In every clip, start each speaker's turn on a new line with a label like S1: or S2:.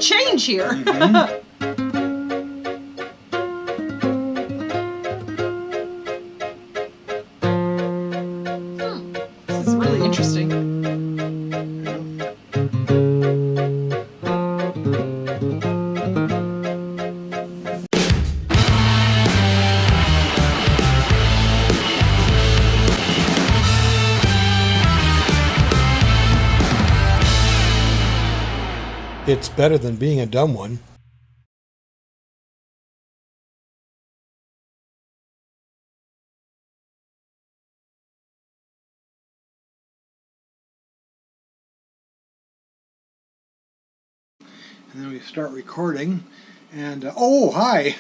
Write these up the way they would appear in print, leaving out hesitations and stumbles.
S1: change here.
S2: Mm-hmm.
S1: This is really interesting.
S2: It's better than being a dumb one. And then we start recording, and oh, hi!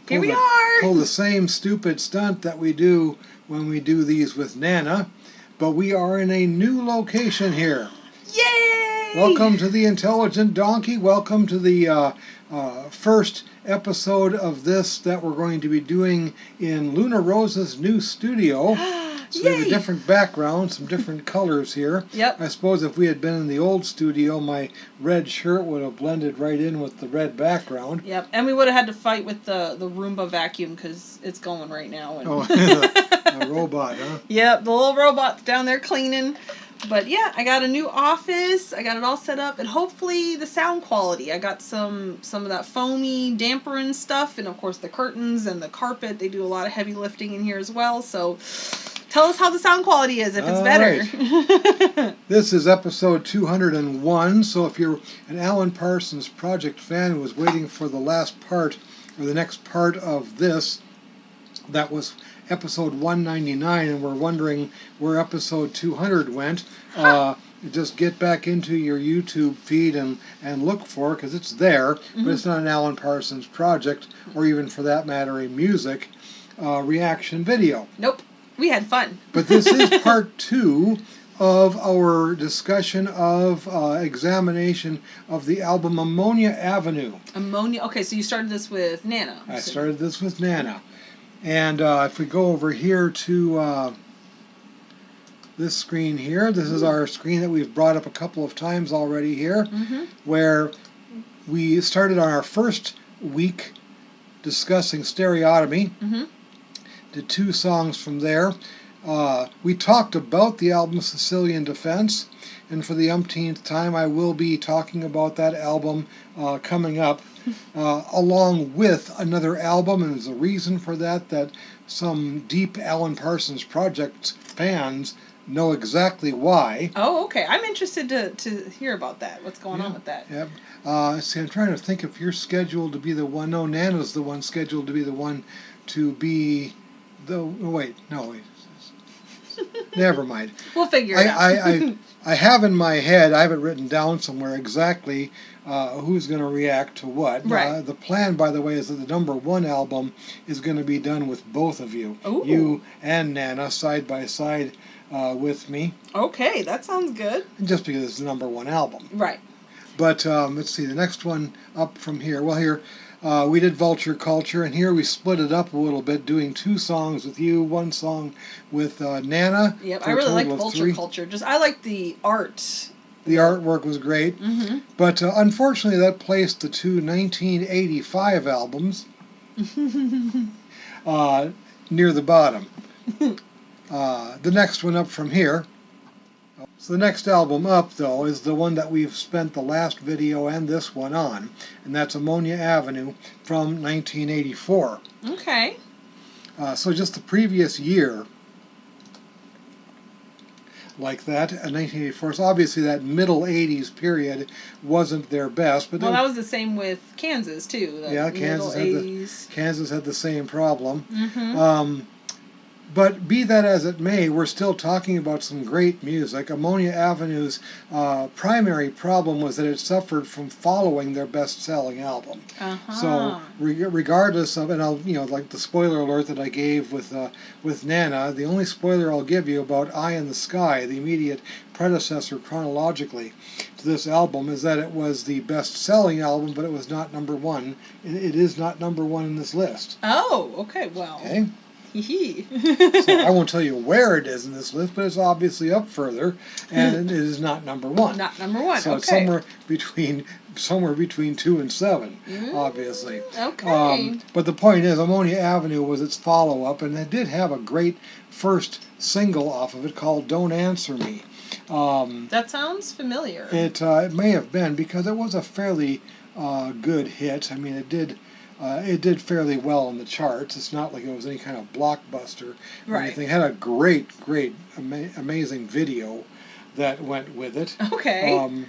S1: Here we are!
S2: Pull the same stupid stunt that we do when we do these with Nana, but we are in a new location here.
S1: Yay!
S2: Welcome to the Intelligent Donkey. Welcome to the first episode of this that we're going to be doing in Luna Rosa's new studio. So we have a different background, some different colors here.
S1: Yep.
S2: I suppose if we had been in the old studio, my red shirt would have blended right in with the red background.
S1: Yep, and we would have had to fight with the Roomba vacuum because it's going right now. And
S2: Oh, a robot, huh?
S1: Yep, the little robot's down there cleaning. But yeah, I got a new office. I got it all set up, and hopefully the sound quality. I got some of that foamy damper stuff, and of course the curtains and the carpet. They do a lot of heavy lifting in here as well. So tell us how the sound quality is if it's better.
S2: Right. This is episode 201. So if you're an Alan Parsons Project fan who was waiting for the last part or the next part of this, that was episode 199, and we're wondering where episode 200 went. Just get back into your YouTube feed and look for it, because it's there, but it's not an Alan Parsons Project, or even for that matter a music reaction video.
S1: Nope, we had fun.
S2: But this is part 2 of our discussion of examination of the album Ammonia Avenue.
S1: Ammonia, okay, so you started this with Nana.
S2: I started this with Nana. And if we go over here to this screen here, this is our screen that we've brought up a couple of times already here, where we started on our first week discussing stereotomy. Did 2 songs from there. We talked about the album Sicilian Defense, and for the umpteenth time I will be talking about that album coming up. Along with another album, and there's a reason for that some deep Alan Parsons Project fans know exactly why.
S1: Oh, okay. I'm interested to hear about that. What's going on with that?
S2: Yep. See, I'm trying to think if you're scheduled to be the one. No, Nana's the one scheduled to be the one to be the... Wait. Never mind.
S1: We'll figure it out.
S2: I have in my head, I have it written down somewhere exactly who's going to react to what.
S1: Right.
S2: The plan, by the way, is that the number 1 album is going to be done with both of you.
S1: Ooh.
S2: You and Nana, side by side with me.
S1: Okay, that sounds good.
S2: Just because it's the number 1 album.
S1: Right.
S2: But let's see, the next one up from here. Well, here, we did Vulture Culture, and here we split it up a little bit, doing 2 songs with you, 1 song with Nana.
S1: Yep, I really liked Vulture Culture. I like the art.
S2: The artwork was great. But unfortunately, that placed the 2 1985 albums near the bottom. The next one up from here. So the next album up, though, is the one that we've spent the last video and this one on, and that's Ammonia Avenue from 1984.
S1: Okay.
S2: So just the previous year, like that, 1984. So obviously that middle 80s period wasn't their best. But
S1: well, that was the same with Kansas, too.
S2: Yeah, Kansas had the same problem. But be that as it may, we're still talking about some great music. Ammonia Avenue's primary problem was that it suffered from following their best-selling album. So regardless of, and I'll, like the spoiler alert that I gave with Nana, the only spoiler I'll give you about Eye in the Sky, the immediate predecessor chronologically to this album, is that it was the best-selling album, but it was not number 1. It is not number 1 in this list.
S1: Oh, okay, well.
S2: Okay.
S1: Hee
S2: So I won't tell you where it is in this list, but it's obviously up further, and it is not number one.
S1: Not number one.
S2: So
S1: okay.
S2: it's somewhere between 2 and 7, obviously.
S1: Okay.
S2: But the point is, Ammonia Avenue was its follow-up, and it did have a great first single off of it called "Don't Answer Me."
S1: That sounds familiar.
S2: It may have been, because it was a fairly good hit. I mean, it did fairly well on the charts. It's not like it was any kind of blockbuster or anything. It had a great, amazing video that went with it.
S1: Okay.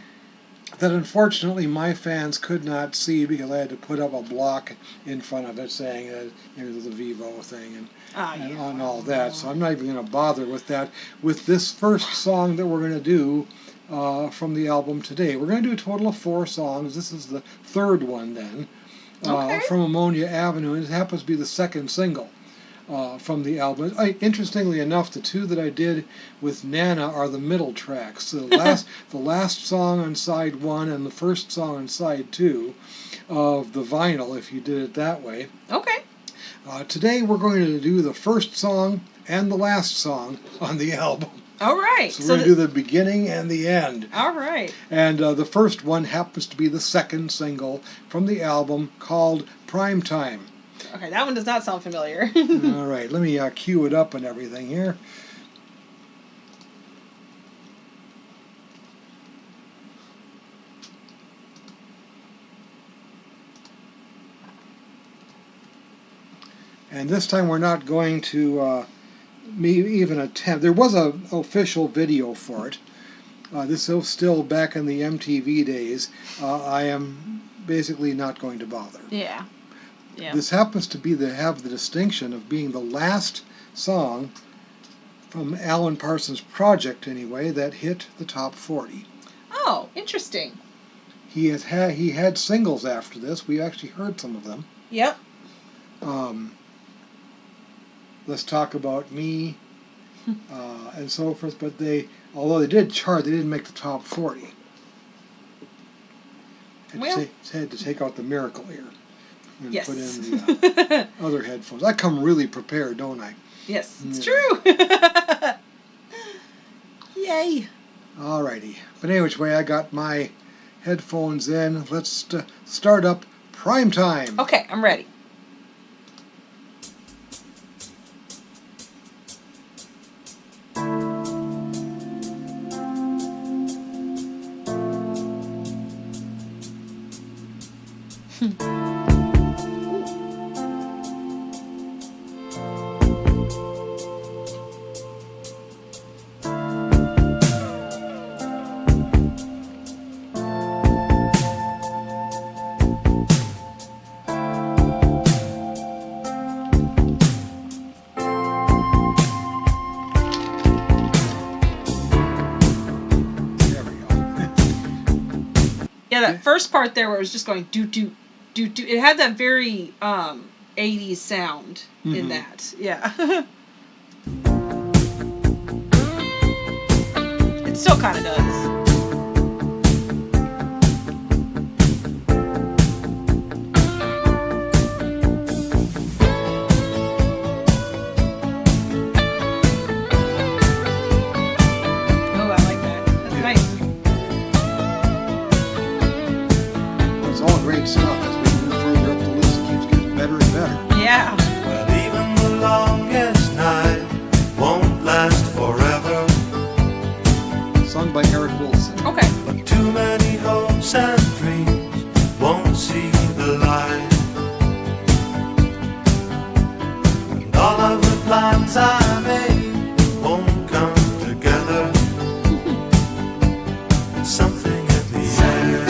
S2: That unfortunately my fans could not see, because I had to put up a block in front of it saying that it was a Vivo thing and all that. So I'm not even going to bother with that. With this first song that we're going to do from the album today, we're going to do a total of 4 songs. This is the third one then. From Ammonia Avenue, and it happens to be the second single from the album. Interestingly enough, the 2 that I did with Nana are the middle tracks. So the last song on side 1 and the first song on side 2 of the vinyl, if you did it that way.
S1: Okay.
S2: Today we're going to do the first song and the last song on the album.
S1: All right.
S2: So we're going to do the beginning and the end.
S1: All right.
S2: And the first one happens to be the second single from the album, called "Prime Time."
S1: Okay, that one does not sound familiar.
S2: All right, let me cue it up and everything here. And this time we're not going to even attempt. There was an official video for it. This is still back in the MTV days. I am basically not going to bother.
S1: Yeah. Yeah.
S2: This happens to have the distinction of being the last song from Alan Parsons Project, anyway, that hit the top 40.
S1: Oh, interesting.
S2: He had singles after this. We actually heard some of them.
S1: Yep.
S2: Let's Talk About Me, and so forth. But although they did chart, they didn't make the top 40. Had to take out the Miracle Ear and put in the other headphones. I come really prepared, don't I?
S1: Yes, it's true. Yay.
S2: Alrighty. But anyway, which way, I got my headphones in. Let's start up Prime Time.
S1: Okay, I'm ready. Yeah, that first part there where it was just going do do do do. It had that very 80s sound in that. Yeah. It still kind of does. Yeah.
S3: Well, even the longest night won't last forever.
S2: Sung by Eric Wilson.
S1: Okay.
S3: But too many hopes and dreams won't see the light. And all of the plans I made won't come together. It's something in the air.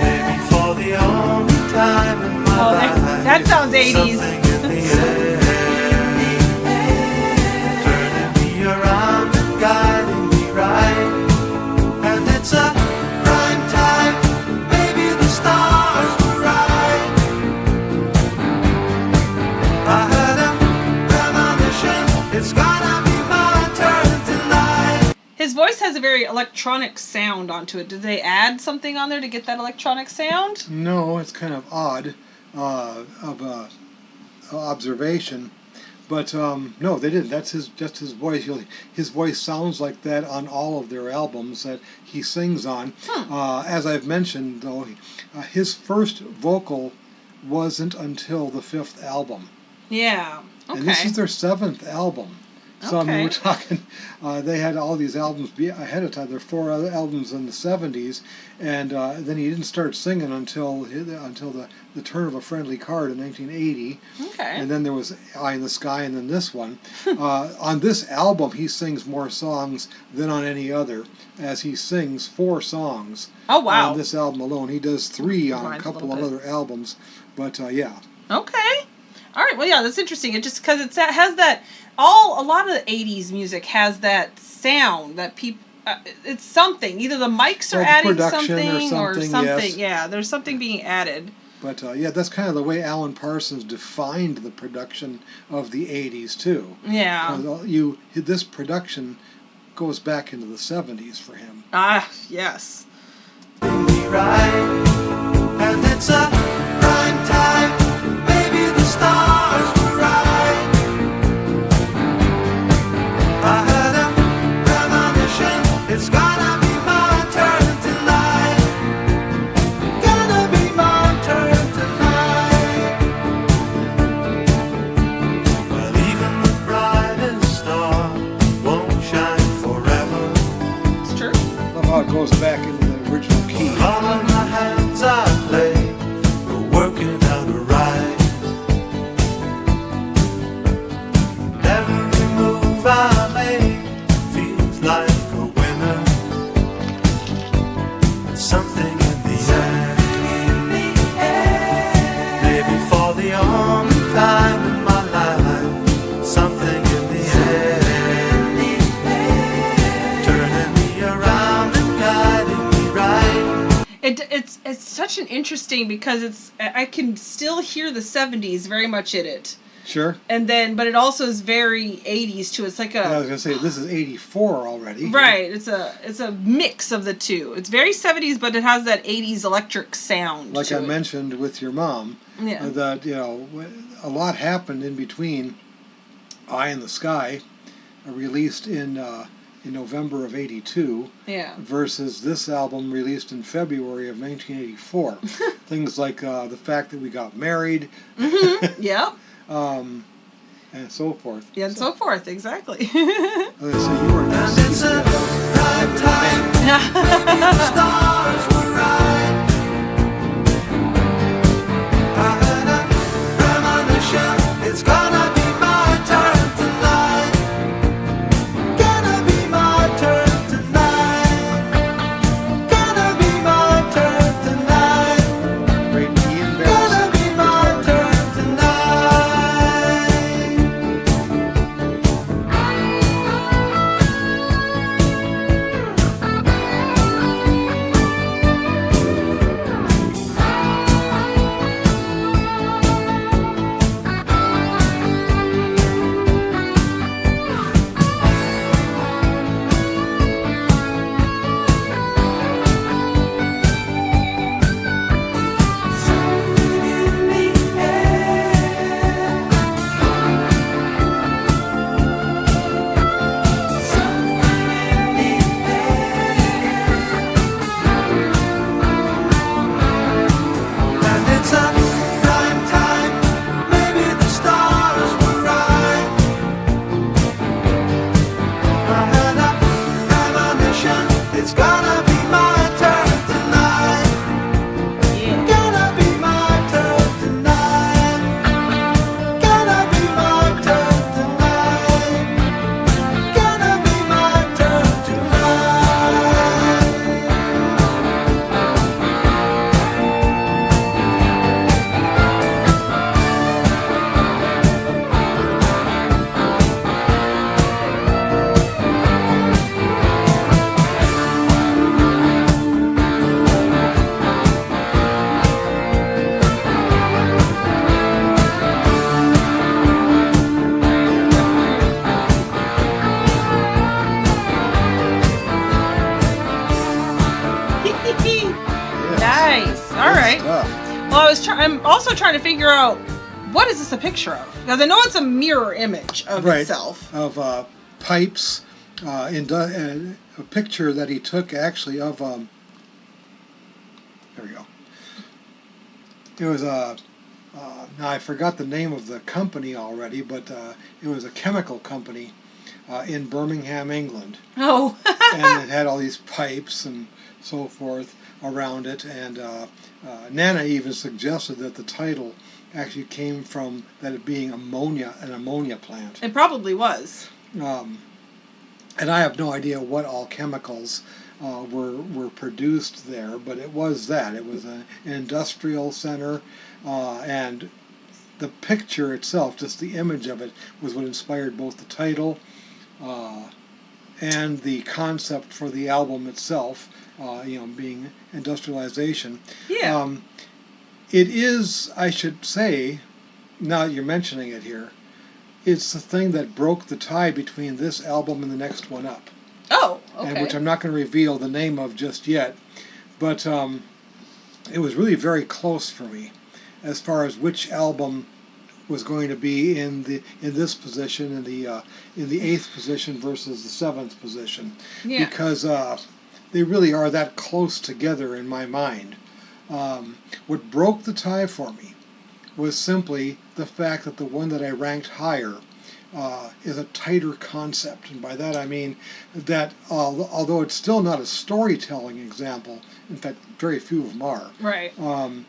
S3: Maybe for the only time in my life.
S1: That sounds 80s.
S3: Something in the air, turning me around and guiding me right. And it's a prime time, maybe the stars were right. I had a premonition, it's gonna be my turn tonight.
S1: His voice has a very electronic sound onto it. Did they add something on there to get that electronic sound?
S2: No, it's kind of odd. Of a observation. But no, they didn't. That's just his voice. His voice sounds like that on all of their albums that he sings on. As I've mentioned, though, his first vocal wasn't until the 5th album.
S1: Yeah. Okay.
S2: And this is their 7th album. So I mean, we're talking. They had all these albums ahead of time. There are 4 other albums in the '70s, and then he didn't start singing until the Turn of a Friendly Card in 1980.
S1: Okay.
S2: And then there was Eye in the Sky, and then this one. On this album, he sings more songs than on any other, as he sings 4 songs.
S1: Oh wow!
S2: On this album alone, he does 3 on a
S1: Reminds
S2: couple
S1: a
S2: of
S1: little
S2: other albums. But yeah.
S1: Okay. All right. Well, yeah, that's interesting. It just because it has that. A lot of the 80s music has that sound that people, it's something. Either the mics are adding something or something.
S2: Yes.
S1: Yeah, there's something being added.
S2: But yeah, that's kind of the way Alan Parsons defined the production of the 80s too.
S1: Yeah.
S2: This production goes back into the 70s for him.
S1: Ah, yes.
S3: Right, and it's a prime time. Maybe the stars were right. I had a premonition. It's gonna be my turn tonight. Gonna be my turn tonight. Well, even the brightest star won't shine forever.
S1: It's true.
S2: Love how it goes back into the original key.
S3: All of my hands I play, we're working out a ride. Every move I make feels like a winner. Something in the air. Maybe for the only time in my life. Something in the air. Turning me around and guiding me right.
S1: It's such an interesting because I can still hear the 70s very much in it.
S2: Sure.
S1: And then, but it also is very 80s too. It's like
S2: I was gonna say this is 84 already.
S1: Right. It's a mix of the two. It's very 70s, but it has that 80s electric sound.
S2: Like
S1: to
S2: I
S1: it.
S2: mentioned with your mom,
S1: Yeah.
S2: that a lot happened in between Eye in the Sky, released in November of '82,
S1: Yeah.
S2: versus this album released in February of 1984. Things like the fact that we got married,
S1: Yep.
S2: and so forth.
S1: Yeah, and so forth. Exactly.
S2: So you were
S3: And it's a prime time. Maybe the stars were right. I had a premonition. It's gonna be my turn tonight. Gonna be my turn tonight. Gonna be my turn tonight.
S2: great Ian Barris.
S3: Gonna be my turn tonight. And it's a prime time. Maybe the stars were right. I had a premonition. It's gonna be my turn tonight.
S1: Yeah.
S3: Gonna be my turn tonight. Gonna be my turn tonight. Gonna be my turn tonight.
S1: Nice. All right.
S2: Stuff.
S1: Well, I'm also trying to figure out What is this a picture of? Because I know it's a mirror image of
S2: Right.
S1: itself.
S2: Of pipes, a picture that he took actually of, there we go. It was now I forgot the name of the company already, but it was a chemical company in Birmingham, England.
S1: Oh.
S2: And it had all these pipes and so forth around it, and Nana even suggested that the title actually came from that it being ammonia, an ammonia plant.
S1: It probably was.
S2: And I have no idea what all chemicals were produced there, but it was that. It was an industrial center, and the picture itself, just the image of it, was what inspired both the title and the concept for the album itself, being industrialization.
S1: Yeah.
S2: It is, I should say, now that you're mentioning it here, it's the thing that broke the tie between this album and the next one up.
S1: Oh, okay.
S2: And which I'm not going to reveal the name of just yet, but it was really very close for me as far as which album was going to be in this position, in the 8th position versus the 7th position,
S1: Yeah.
S2: because they really are that close together in my mind. What broke the tie for me was simply the fact that the one that I ranked higher is a tighter concept, and by that I mean that although it's still not a storytelling example, in fact very few of them are.
S1: Right.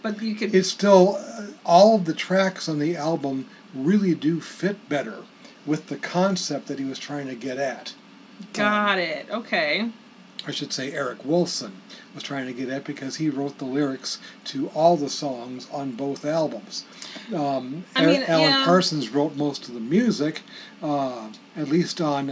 S1: But you could.
S2: It's still all of the tracks on the album really do fit better with the concept that he was trying to get at.
S1: Got it. Okay.
S2: I should say Eric Wolfson was trying to get at, because he wrote the lyrics to all the songs on both albums. Alan Parsons wrote most of the music, at least on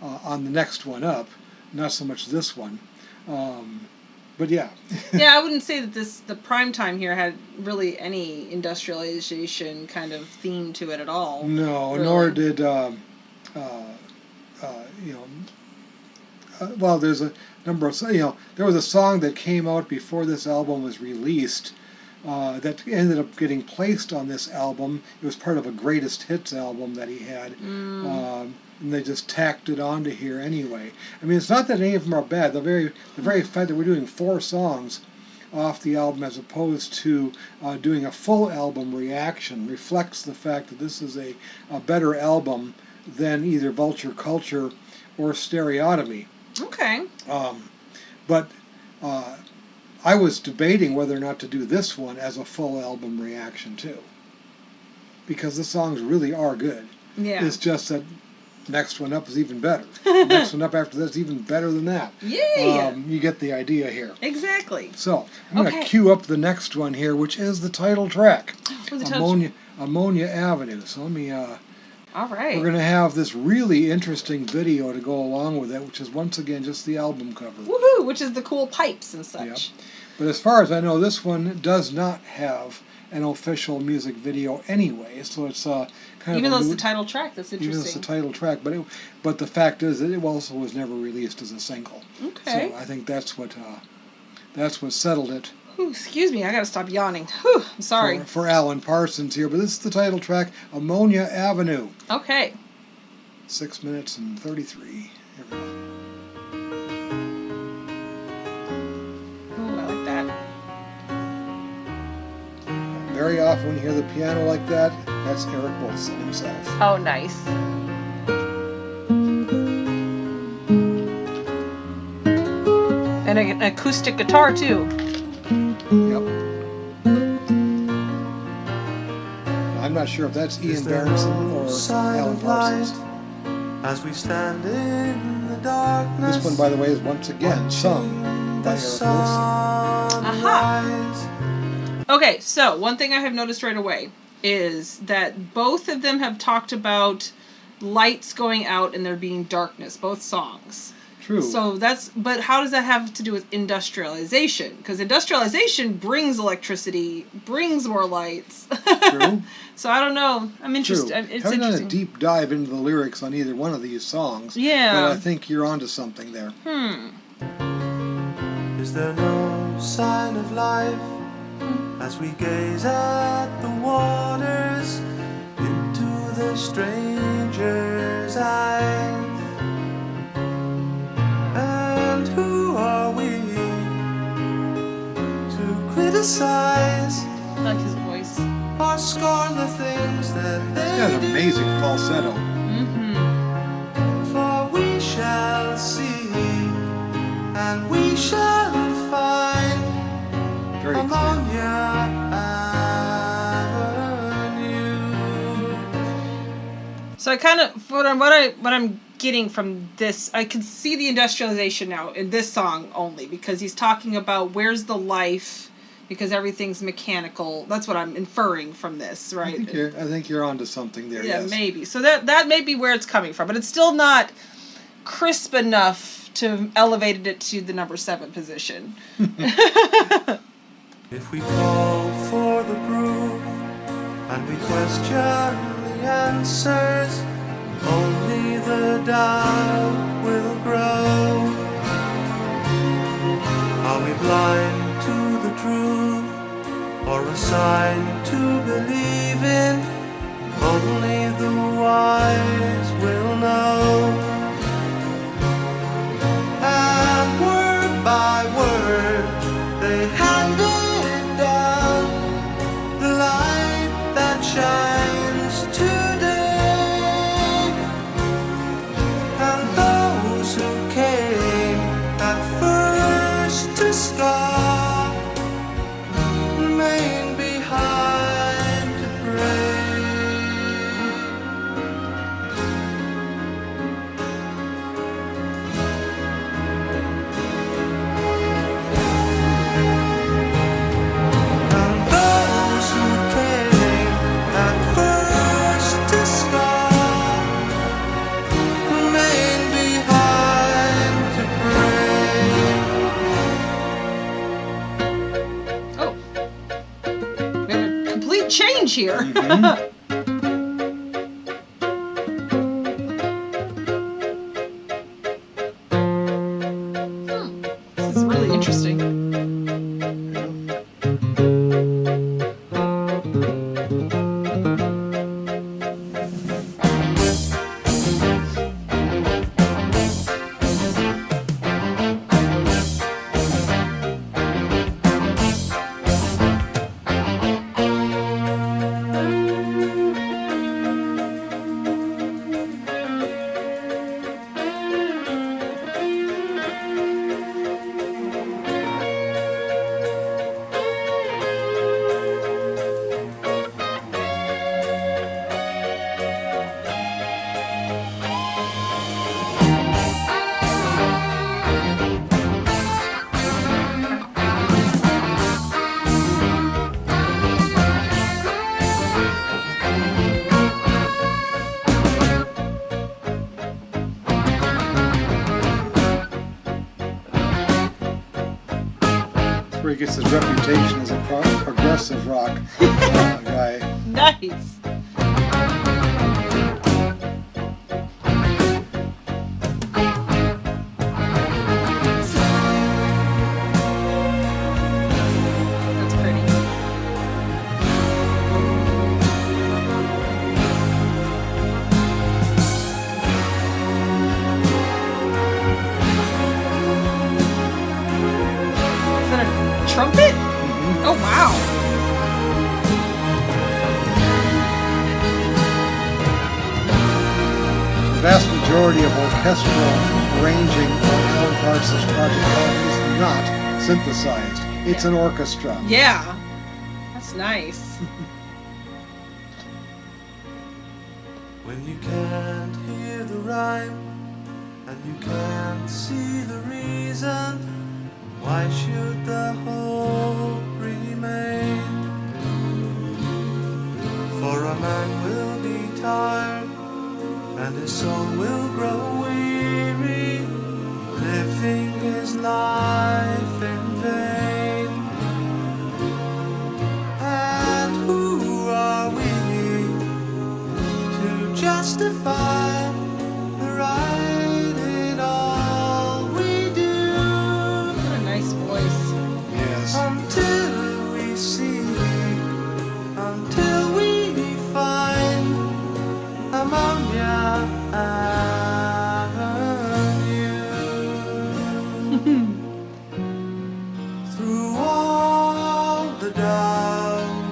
S2: the next one up, not so much this one. But yeah.
S1: Yeah, I wouldn't say that the prime time here had really any industrialization kind of theme to it at all.
S2: No,
S1: really.
S2: Nor did well, there's a number of, there was a song that came out before this album was released that ended up getting placed on this album. It was part of a greatest hits album that he had, and they just tacked it onto here anyway. I mean, it's not that any of them are bad. The very fact that we're doing 4 songs off the album as opposed to doing a full album reaction reflects the fact that this is a better album than either Vulture Culture or Stereotomy.
S1: Okay.
S2: But I was debating whether or not to do this one as a full album reaction too, because the songs really are good.
S1: Yeah.
S2: It's just that next one up is even better. Next one up after that is even better than that.
S1: Yeah.
S2: You get the idea here.
S1: Exactly.
S2: So I'm going to cue up the next one here, which is the title track, Ammonia Avenue. So let me.
S1: All right.
S2: We're going to have this really interesting video to go along with it, which is once again just the album cover.
S1: Woohoo! Which is the cool pipes and such.
S2: Yep. But as far as I know, this one does not have an official music video anyway, so it's kind of
S1: even though it's the title track. That's interesting.
S2: Even though it's the title track, but the fact is that it also was never released as a single.
S1: Okay.
S2: So I think that's what settled it.
S1: Ooh, excuse me, I gotta stop yawning. Whew, I'm sorry.
S2: For Alan Parsons here, but this is the title track, Ammonia Avenue.
S1: Okay.
S2: 6 minutes and 33. Here we go.
S1: Ooh, I like that.
S2: Very often when you hear the piano like that, that's Eric Wolfson himself.
S1: Oh, nice. And an acoustic guitar, too.
S2: Yep. I'm not sure if that's Ian Berenson or Alan Parsons.
S3: As we stand in the darkness,
S2: This one, by the way, is once again sung by Eric Wolfson.
S1: Aha. Okay, so one thing I have noticed right away is that both of them have talked about lights going out and there being darkness, both songs.
S2: True.
S1: So but how does that have to do with industrialization? Because industrialization brings electricity, brings more lights.
S2: True.
S1: So I don't know. I'm interested.
S2: True.
S1: It's
S2: Haven't done a
S1: interesting.
S2: deep dive into the lyrics on either one of these songs.
S1: Yeah.
S2: But I think you're onto something there.
S3: is there no sign of life as we gaze at the waters into the stranger's eyes. And who are we to criticize
S1: I like his voice.
S3: or scorn the things that
S2: He's
S3: they
S2: got an
S3: do?
S2: amazing falsetto.
S1: Mm-hmm.
S3: For we shall see, and we shall find
S2: Very clear.
S3: Ammonia Avenue.
S1: So I kind of what I'm getting from this, I can see the industrialization now in this song only because he's talking about where's the life because everything's mechanical. That's what I'm inferring from this,
S2: I
S1: right?
S2: think you're onto something there.
S1: Yeah,
S2: Yes.
S1: maybe. So that may be where it's coming from, but it's still not crisp enough to have elevated it to the number 7 position.
S3: If we call for the proof and we question the answers, only the doubt will grow. Are we blind to the truth or a sign to believe in? Only the wise will know. And word by word they handed down the light that shines today. And those who came at first to scoff remain behind to pray. And those who came at first to scoff remain behind to pray.
S1: Oh. We have a complete change here. This is really interesting.
S2: Where he gets his reputation as a progressive rock guy.
S1: Nice. That's pretty. Is that a trumpet? Oh, wow.
S2: The vast majority of orchestral arranging on Alan Parsons Project is not synthesized. It's an orchestra.
S1: Yeah. That's nice.
S3: When you can't hear the rhyme and you can't see the reason, why should the hope remain? For a man will be tired and his soul will grow weary, living his life in vain. And who are we to justify the right in all we do?
S1: What a nice voice.
S2: Yes.
S3: Until we see Through all the doubt,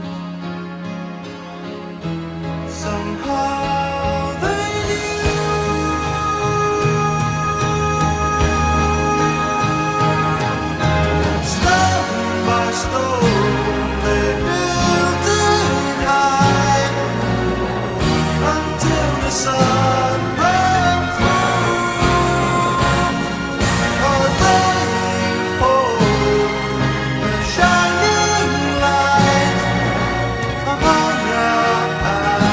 S3: somehow they knew. Stone by stone they built it high until the sun broke through. Oh, they hold the shining light of Ammonia Avenue.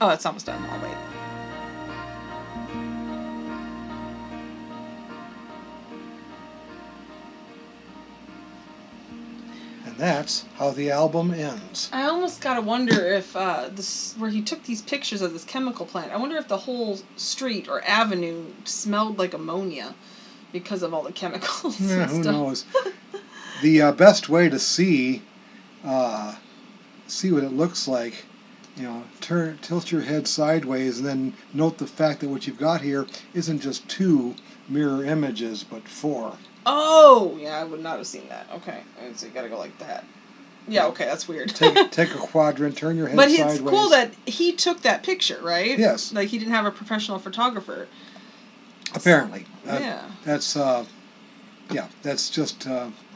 S1: Oh, it's almost done. I'll wait.
S2: And that's how the album ends.
S1: I almost gotta wonder if this, where he took these pictures of this chemical plant, I wonder if the whole street or avenue smelled like ammonia because of all the chemicals.
S2: Yeah,
S1: and
S2: who
S1: stuff.
S2: knows? The best way to see what it looks like, tilt your head sideways and then note the fact that what you've got here isn't just 2 mirror images, but 4.
S1: Oh, yeah, I would not have seen that. Okay, so you gotta go like that. Yeah, okay, that's weird.
S2: Take a quadrant, turn your head
S1: but
S2: sideways.
S1: it's cool that he took that picture, right?
S2: Yes.
S1: Like he didn't have a professional photographer.
S2: Apparently.
S1: Yeah.
S2: That's just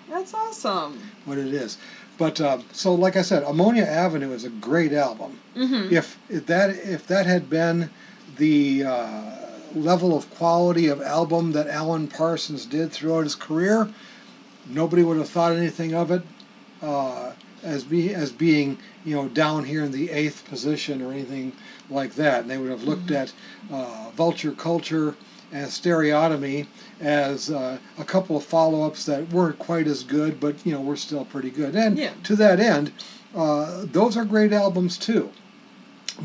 S1: That's awesome.
S2: what it is. But so, like I said, Ammonia Avenue is a great album.
S1: Mm-hmm.
S2: If that had been the level of quality of album that Alan Parsons did throughout his career, nobody would have thought anything of it as being down here in the 8th position or anything like that. And they would have looked at Vulture Culture and Stereotomy as a couple of follow-ups that weren't quite as good, but were still pretty good. And to that end, those are great albums too.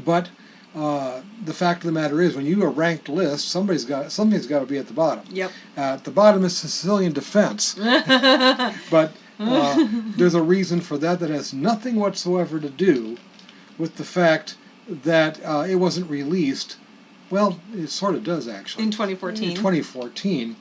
S2: But the fact of the matter is, when you do a ranked list, something's got to be at the bottom.
S1: Yep.
S2: At the bottom is Sicilian Defense, but there's a reason for that has nothing whatsoever to do with the fact that it wasn't released. Well, it sort of does, actually.
S1: In 2014.
S2: In 2014.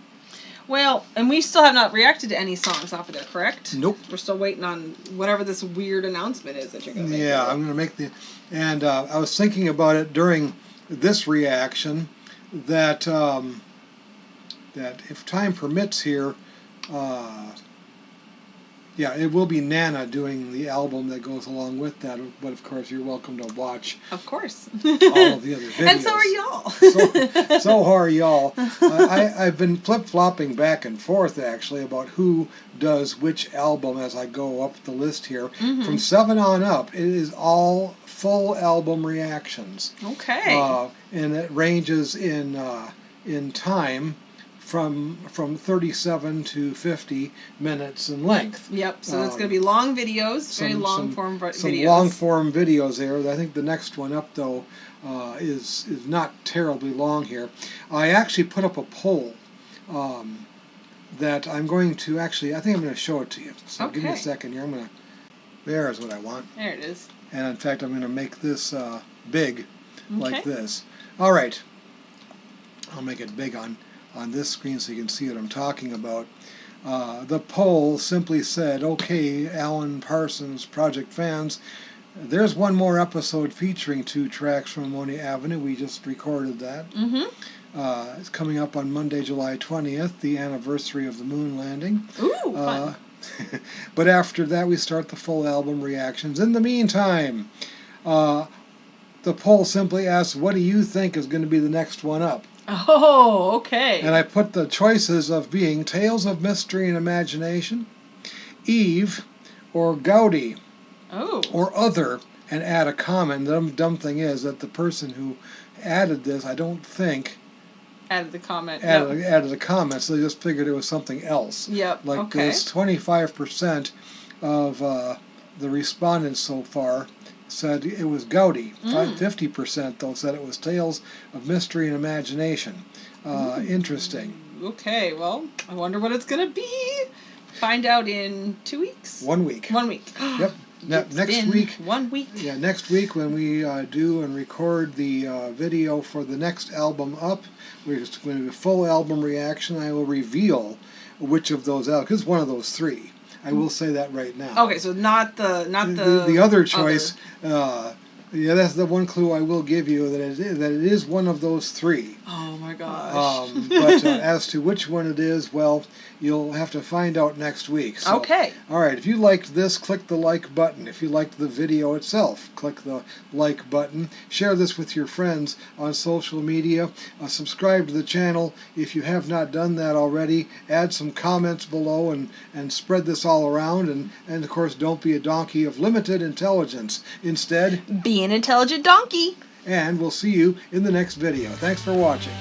S1: Well, and we still have not reacted to any songs off of there, correct?
S2: Nope.
S1: We're still waiting on whatever this weird announcement is that you're going to make.
S2: Yeah, I'm going to make the... And I was thinking about it during this reaction that that if time permits here, it will be Nana doing the album that goes along with that. But of course, you're welcome to watch.
S1: Of course.
S2: All of the other videos.
S1: And so are y'all.
S2: So are y'all. I've been flip-flopping back and forth, actually, about who does which album as I go up the list here.
S1: Mm-hmm.
S2: From 7 on up, it is all full album reactions.
S1: Okay.
S2: And it ranges in time from 37 to 50 minutes in length.
S1: Yep, so it's going to be long videos, very long-form videos.
S2: Some long-form videos there. I think the next one up, though, is not terribly long here. I actually put up a poll that I'm going to I think I'm going to show it to you. So give me a second here. There's what I want.
S1: There it is.
S2: And in fact, I'm going to make this big, like this. All right. I'll make it big on this screen so you can see what I'm talking about. The poll simply said, okay, Alan Parsons Project fans, there's one more episode featuring 2 tracks from Ammonia Avenue. We just recorded that.
S1: Mm-hmm.
S2: It's coming up on Monday, July 20th, the anniversary of the moon landing.
S1: Ooh, fun.
S2: But after that, we start the full album reactions. In the meantime, the poll simply asks, what do you think is going to be the next one up?
S1: Oh, okay.
S2: And I put the choices of being Tales of Mystery and Imagination, Eve, or Gaudi, or Other, and add a comment. The dumb thing is that the person who added this, I don't think...
S1: Added the comment.
S2: Added a comment, so they just figured it was something else.
S1: Yep,
S2: Like this 25% of the respondents so far said it was Gaudi. 50% though said it was Tales of Mystery and Imagination. Interesting.
S1: Okay, well, I wonder what it's going to be. Find out in 2 weeks?
S2: 1 week.
S1: 1 week.
S2: Yep.
S1: It's
S2: next
S1: been
S2: week.
S1: 1 week.
S2: Yeah, next week when we do and record the video for the next album up, we're just going to do a full album reaction. I will reveal which of those albums, because it's one of those three. I will say that right now.
S1: Okay, so not the
S2: other choice. Yeah, that's the one clue I will give you, that it is one of those three.
S1: Oh my gosh.
S2: But as to which one it is, well, you'll have to find out next week. So,
S1: okay.
S2: All right, if you liked this, click the like button. If you liked the video itself, click the like button. Share this with your friends on social media. Subscribe to the channel if you have not done that already. Add some comments below and spread this all around. And of course, don't be a donkey of limited intelligence. Instead,
S1: Be an intelligent donkey.
S2: and we'll see you in the next video. Thanks for watching.